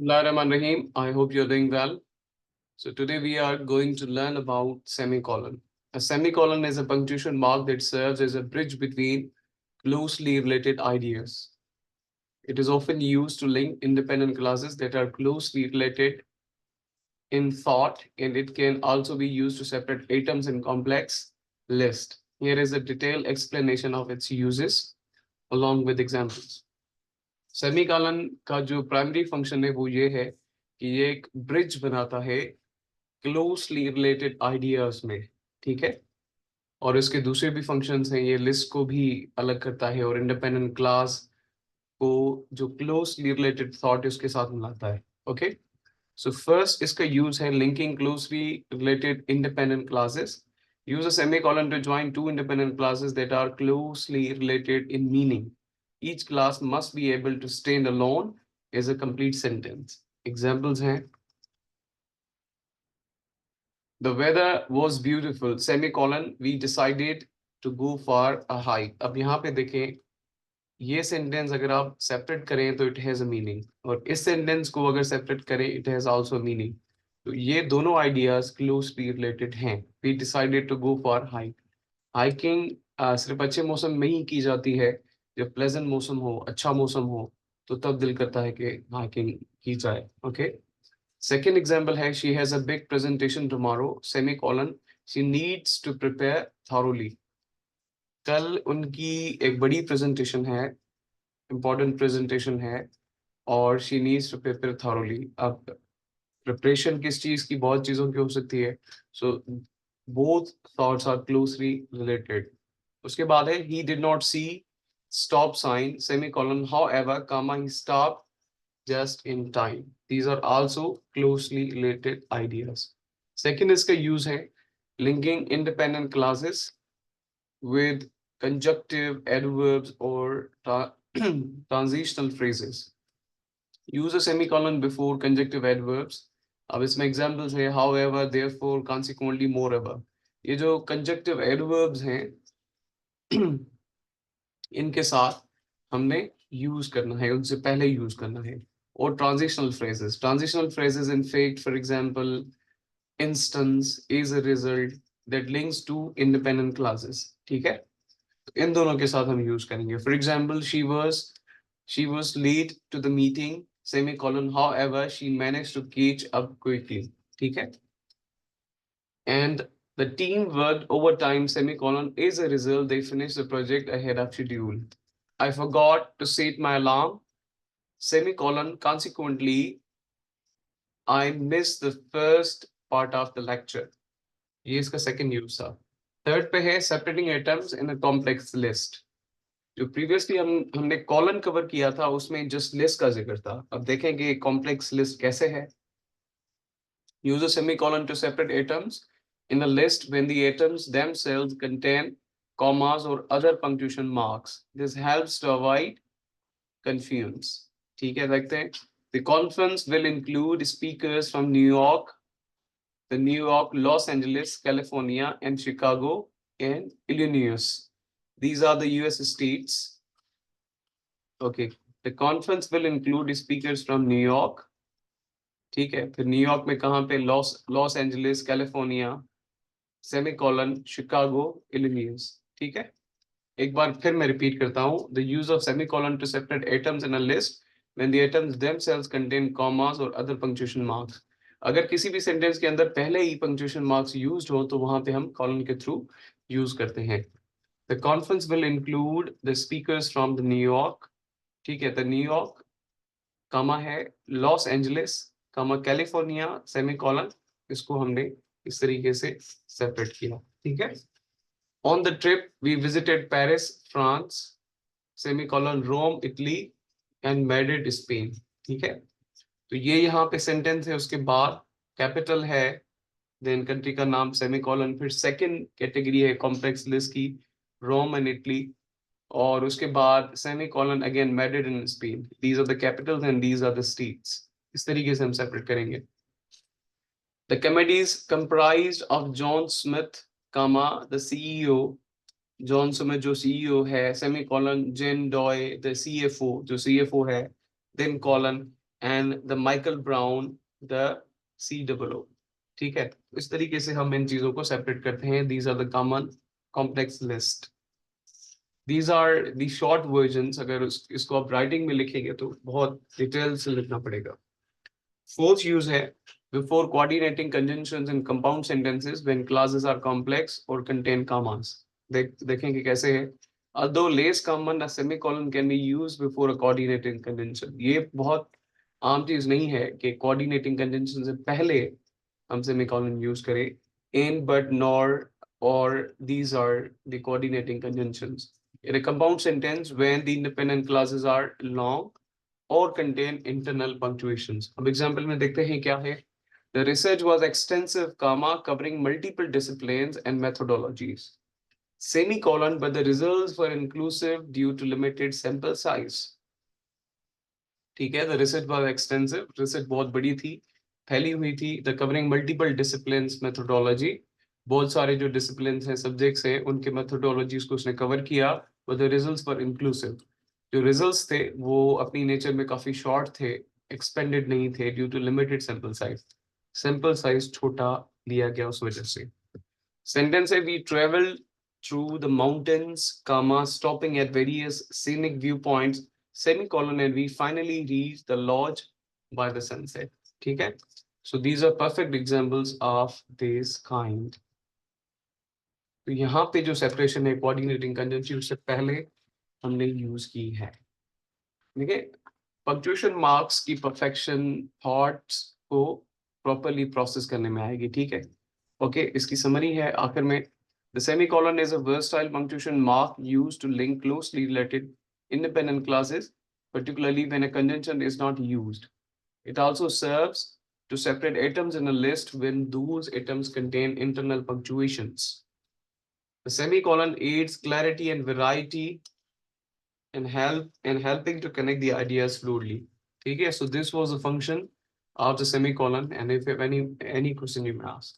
Rahim. I hope you're doing well. So today we are going to learn about semicolon. A semicolon is a punctuation mark that serves as a bridge between closely related ideas. It is often used to link independent classes that are closely related in thought, and it can also be used to separate atoms in complex list. Here is a detailed explanation of its uses along with examples. Semicolon का जो primary function है वो ये है कि ये एक bridge बनाता है क्लोजली रिलेटेड आइडियाज में, ठीक है। और इसके दूसरे भी फंक्शंस हैं, ये लिस्ट को भी अलग करता है और इंडिपेंडेंट क्लास को जो क्लोजली रिलेटेड थॉट है उसके साथ मिलाता है। ओके, सो फर्स्ट इसका यूज है linking closely related independent classes. Use a semicolon to join two independent classes that are closely related in meaning. Each class must be able to stand alone as a complete sentence. Examples हैं. The weather was beautiful, semicolon, we decided to go for a hike. अब यहाँ पे देखें, ये sentence अगर आप separate करें तो इट हैज अ मीनिंग, और इस सेंटेंस को अगर सेपरेट करें इट हैज आल्सो मीनिंग. तो ये दोनों आइडियाज क्लोजली रिलेटेड हैं. We decided to go for hike. Hiking सिर्फ अच्छे मौसम में ही की जाती है. जब प्लेजेंट मौसम हो, अच्छा मौसम हो, तो तब दिल करता है कि हाइकिंग की जाए. ओके, सेकेंड एग्जाम्पल है she has a big presentation tomorrow, semicolon, she needs to prepare thoroughly. कल उनकी एक बड़ी प्रेजेंटेशन है, इंपॉर्टेंट प्रेजेंटेशन है, और she needs to prepare thoroughly. अब प्रिपरेशन किस चीज की, बहुत चीजों की हो सकती है. So both thoughts are closely related. उसके बाद है he did not see stop sign, semicolon, however, comma, he stopped just in time. These are also closely related ideas. Second इसका use है linking independent classes with conjunctive adverbs or transitional phrases. Use a semicolon before conjunctive adverbs. अब इसमें examples है however, therefore, consequently, moreover. ये जो conjunctive adverbs हैं इनके साथ हमने यूज करना है, उनसे पहले यूज करना है. और transitional phrases in fact, for example, instance, is a result, that links to independent clauses. ठीक है, तो इन दोनों के साथ हम यूज करेंगे. For example, she was late to the meeting, semicolon, however she managed to catch up quickly. ठीक है, and the team worked overtime, semicolon, as a result they finished the project ahead of schedule. I forgot to set my alarm, semicolon, consequently I missed the first part of the lecture. ये इसका second use था. Third पे है separating atoms in a complex list. जो previously हमने colon cover किया था उसमें जस्ट लिस्ट का जिक्र था. अब देखेंगे कॉम्प्लेक्स लिस्ट कैसे है. Use a semicolon to separate items in a list when the atoms themselves contain commas or other punctuation marks. This helps to avoid confusion. ठीक है, देखते हैं. The conference will include speakers from New York, the New York, Los Angeles, California, and Chicago, and Illinois. These are the US states. Okay, the conference will include speakers from New York. ठीक है, फिर New York में कहाँ पे, Los Angeles, California, semicolon, Chicago, Illinois. ठीक है, एक बार फिर मैं रिपीट करता हूँ. The use of semicolon to separate items in a list when the items themselves contain commas और अदर पंक्चुएशन मार्क्स. अगर किसी भी सेंटेंस के अंदर पहले ही पंक्चुएशन मार्क्स यूज्ड हो तो वहां पे हम कॉलन के थ्रू यूज करते हैं. The conference will include the speakers from the New York. ठीक है, द न्यूयॉर्क, कामा है लॉस एंजलिस, कामा कैलिफोर्निया, सेमीकोलन. इसको हमने इस तरीके से सेपरेट किया. ठीक है. On the trip, we visited Paris, France, semicolon, Rome, Italy, and Madrid, Spain. ठीक है, तो ये यहाँ पे सेंटेंस है, उसके बाद कैपिटल है, देन कंट्री का नाम, सेमीकोलन, फिर सेकंड कैटेगरी है कॉम्प्लेक्स लिस्ट की, रोम एंड इटली, और उसके बाद semicolon, again Madrid and Spain. These are the capitals and these are the states. इस तरीके से हम सेपरेट करेंगे. The committees comprised of John Smith, comma, the CEO, John Smith जो CEO है, semicolon, Jen Doy, the CFO, जो CFO है, then colon, and the Michael Brown, the COO. ठीक है, इस तरीके से हम इन चीजों को सेपरेट करते हैं. These are the common complex list. These are the short versions. अगर इसको आप राइटिंग में लिखेंगे तो बहुत डिटेल से लिखना पड़ेगा. Fourth use है before coordinating conjunctions in compound sentences when clauses are complex or contain commas. देखेंगे कैसे है. Although less common, a semicolon can be used before a coordinating conjunction. ये बहुत आम चीज नहीं है कि coordinating conjunction से पहले हम semicolon use करें. In, but, nor, or these are the coordinating conjunctions. In a compound sentence, when the independent clauses are long or contain internal punctuations. अब example में देखते हैं क्या है. The research was extensive, comma, covering multiple disciplines and methodologies. Semicolon, but the results were inclusive due to limited sample size. ठीक है, the research was extensive, research बहुत बड़ी थी, फैली हुई थी. The covering multiple disciplines, methodology, बहुत सारे जो disciplines हैं, subjects हैं, उनके methodologies को उसने cover किया, but the results were inclusive. जो results थे वो अपनी nature में काफी short थे, expanded नहीं थे due to limited sample size. Sample size छोटा लिया गया उस वजह से. Sentence है, we traveled through the mountains, comma, stopping at various scenic viewpoints, semicolon, and we finally reached the lodge by the sunset. ठीक है? So these are perfect examples of this kind. तो यहाँ पे जो separation है coordinating conjunction से पहले हमने यूज की है. ठीक है, पंक्चुएशन मार्क्स की परफेक्शन थॉट्स को प्रॉपरली प्रोसेस करने में आएगी. ठीक है, ओके, इसकी समरी है आखिर में. The semicolon is a versatile punctuation mark used to link closely related independent clauses, particularly when a conjunction is not used. It also serves to separate atoms in a list when those atoms contain internal punctuations. The semicolon aids clarity and variety and helping to connect the ideas fluidly. Okay, so this was a function of the semicolon, and if you have any question you may ask.